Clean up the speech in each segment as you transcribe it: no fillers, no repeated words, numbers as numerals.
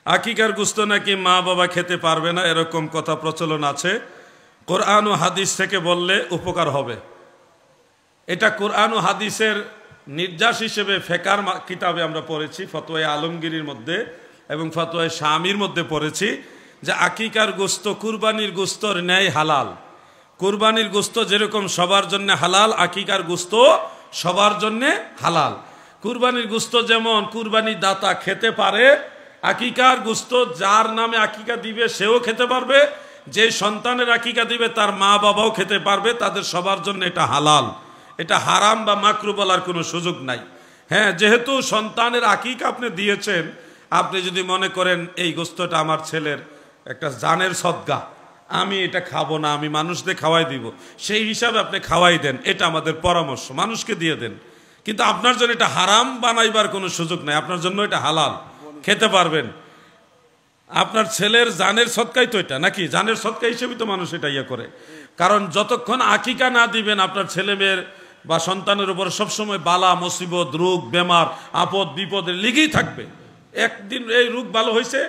আকিকার গোশত নাকি মা বাবা খেতে পারবে না, এরকম কথা প্রচলন আছে। কোরআন ও হাদিস থেকে বললে উপকার হবে। এটা কোরআন ও হাদিসের নির্যাস হিসেবে ফেকার কিতাবে আমরা পড়েছি, ফতোয়া আলমগীরের মধ্যে এবং ফতোয়া শামির মধ্যে পড়েছি যে আকিকার গোশত কুরবানির গোশতর ন্যায় হালাল। কুরবানির গোশত যেরকম সবার জন্য হালাল, আকিকার গোশত সবার জন্য হালাল। কুরবানির গোশত যেমন কুরবানির দাতা খেতে পারে, আকিকার গোশত যার নামে আকিকা দিবে সেও খেতে পারবে, যে সন্তানের আকিকা দিবে তার মা বাবাও খেতে পারবে, তাদের সবার জন্য এটা হালাল। এটা হারাম বা মাকরু বলার কোনো সুযোগ নাই। হ্যাঁ, যেহেতু সন্তানের আকিকা আপনি দিয়েছেন, আপনি যদি মনে করেন এই গোশতটা আমার ছেলের একটা জানের সদকা, আমি এটা খাবো না, আমি মানুষদের খাওয়াই দিব, সেই হিসাবে আপনি খাওয়াই দেন, এটা আমাদের পরামর্শ, মানুষকে দিয়ে দেন। কিন্তু আপনার জন্য এটা হারাম বানাইবার কোনো সুযোগ নাই, আপনার জন্য এটা হালাল, খেতে পারবেন। আপনার ছেলের জানের সদকাই তো এটা, নাকি জানের সদকা হিসেবে তো মানুষ এটা ইয়ে করে। কারণ যতক্ষণ আকিকা না দিবেন আপনার ছেলে মেয়ের বা সন্তানের উপর সবসময় বালা মুসিবত, রোগ বেমার, আপদ বিপদের লেগেই থাকবে। একদিন এই রোগ ভালো হয়েছে,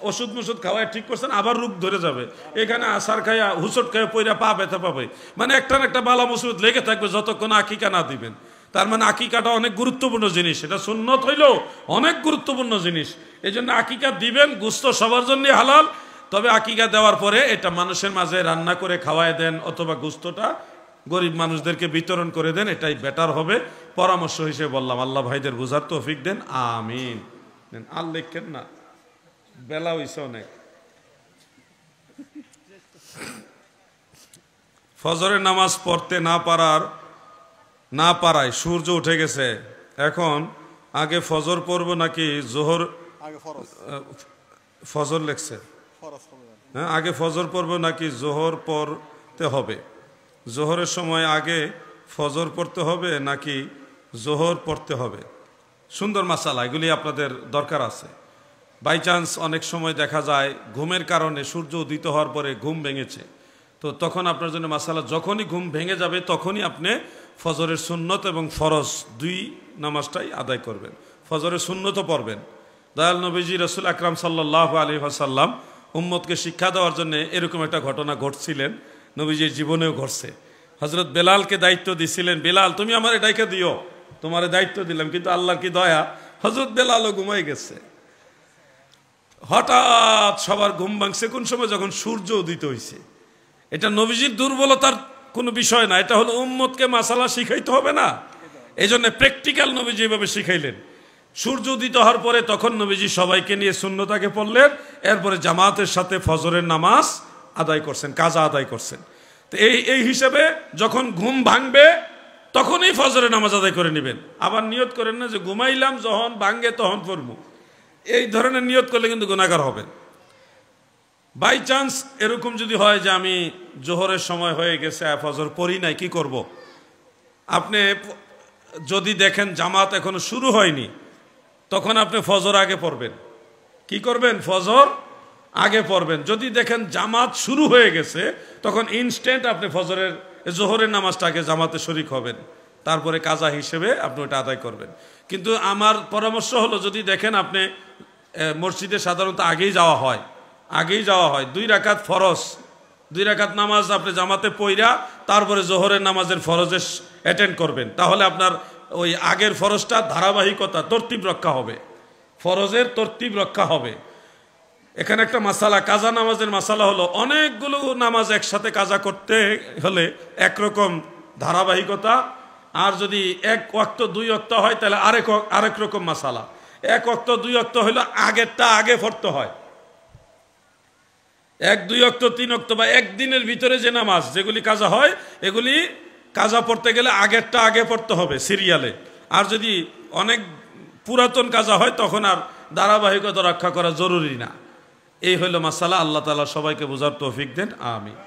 ওষুধ মুষুধ খাওয়ায় ঠিক করছেন, আবার রোগ ধরে যাবে, এখানে আসার খাইয়া হুচট খাইয়া পইরা পা ব্যথা পাবে, মানে একটা না একটা বালা মুসিবত লেগে থাকবে যতক্ষণ আকিকা না দিবেন। তার মানে আকিকাটা অনেক গুরুত্বপূর্ণ জিনিস, এটা সুন্নত হইলেও অনেক গুরুত্বপূর্ণ জিনিস। এই জন্য আকিকা দিবেন, গোশত সবার জন্য হালাল। তবে আকিকা দেওয়ার পরে এটা মানুষের মাঝে রান্না করে খাওয়ায় দেন, অথবা গোশতটা গরিব মানুষদেরকে বিতরণ করে দেন, এটাই বেটার হবে। পরামর্শ হিসেবে বললাম, আল্লাহ ভাইদের বুঝার তৌফিক দেন, আমিন। আর লেখেন না, বেলা হইছে অনেক। ফজরের নামাজ পড়তে না পারায় সূর্য উঠে গেছে, এখন আগে ফজর পড়ব নাকি জোহর? ফজর লেখছে, হ্যাঁ, আগে ফজর পড়ব নাকি জোহর পড়তে হবে? জোহরের সময় আগে ফজর পড়তে হবে নাকি জোহর পড়তে হবে? সুন্দর মাসালা, এগুলি আপনাদের দরকার আছে। বাই চান্স অনেক সময় দেখা যায় ঘুমের কারণে সূর্য উদিত হওয়ার পরে ঘুম ভেঙেছে, তো তখন আপনার জন্য মাসালা, যখনই ঘুম ভেঙে যাবে তখনই আপনি ফজরের সুন্নত এবং ফরজ দুই নামাজটাই আদায় করবেন। ফজরের সুন্নতও পড়বেন। দয়াল নবীজি রাসূল আকরাম সাল্লাল্লাহু আলাইহি ওয়াসাল্লাম উম্মতকে শিক্ষা দেওয়ার জন্য এরকম একটা ঘটনা ঘটছিলেন, নবীজির জীবনেও ঘটছে। হযরত বেলালকে দায়িত্ব দিছিলেন, বেলাল তুমি আমার এটাকে দিও, তোমার দায়িত্ব দিলাম। কিন্তু আল্লাহর কি দয়া, হযরত বেলালও ঘুমাই গেছে। হঠাৎ সবার ঘুম ভাঙছে কোন সময়? যখন সূর্য উদিত হয়েছে। এটা নবীজির দুর্বলতার কোনো বিষয় না, এটা হলো উম্মতকে মাসালা শিখাইতে হবে না, এই জন্য প্র্যাকটিক্যাল নবীজি এভাবে শিখাইলেন। সূর্য উদিত হওয়ার পরে তখন নবীজি সবাইকে নিয়ে সুন্নতাকে পড়লেন, এরপরে জামাতের সাথে ফজরের নামাজ আদায় করছেন, কাজা আদায় করছেন। তো এই হিসেবে যখন ঘুম ভাঙবে তখনই ফজরের নামাজ আদায় করে নেবেন। আবার নিয়ত করেন না যে ঘুমাইলাম যখন ভাঙ্গে তখন পড়বো, এই ধরনের নিয়ত করলে কিন্তু গুনাহগার হবেন। বাই চান্স এরকম যদি হয় যে আমি জোহরের সময় হয়ে গেছে, ফজর পড়ি নাই, কি করব? আপনি যদি দেখেন জামাত এখনো শুরু হয়নি, তখন আপনি ফজর আগে পড়বেন। কি করবেন? ফজর আগে পড়বেন। যদি দেখেন জামাত শুরু হয়ে গেছে, তখন ইনস্ট্যান্ট আপনি জোহরের নামাজটা আগে জামাতে শরিক হবেন, তারপরে কাজা হিসেবে আপনি ওটা আদায় করবেন। কিন্তু আমার পরামর্শ হলো, যদি দেখেন আপনি মসজিদে সাধারণত আগেই যাওয়া হয় 2 রাকাত ফরজ, 2 রাকাত নামাজ আপনি জামাতে পইরা তারপরে জোহরের নামাজের ফরজে অ্যাটেন্ড করবেন, তাহলে আপনার ওই আগের ফরজটা ধারাবাহিকতা, তরতিব রক্ষা হবে, ফরজের তরতিব রক্ষা হবে। এখানে একটা মাসালা, কাজা নামাজের মাসালা হলো, অনেকগুলো নামাজ একসাথে কাজা করতে হলে একরকম ধারাবাহিকতা, আর যদি 1 ওয়াক্ত 2 ওয়াক্ত হয় তাহলে আরেক রকম মাসালা। 1 ওয়াক্ত 2 ওয়াক্ত হইলো আগেরটা আগে পড়তে হয়, 1 2 ওয়াক্ত 3 ওয়াক্ত বা একদিনের ভিতরে যে নামাজ যেগুলি কাজা হয়, এগুলি কাজা পড়তে গেলে আগেরটা আগে পড়তে হবে সিরিয়ালে। আর যদি অনেক পুরাতন কাজা হয় তখন আর ধারাবাহিকতা রক্ষা করা জরুরি না। এই হইল মাসালা। আল্লাহ তাআলা সবাইকে বোঝার তৌফিক দেন, আমিন।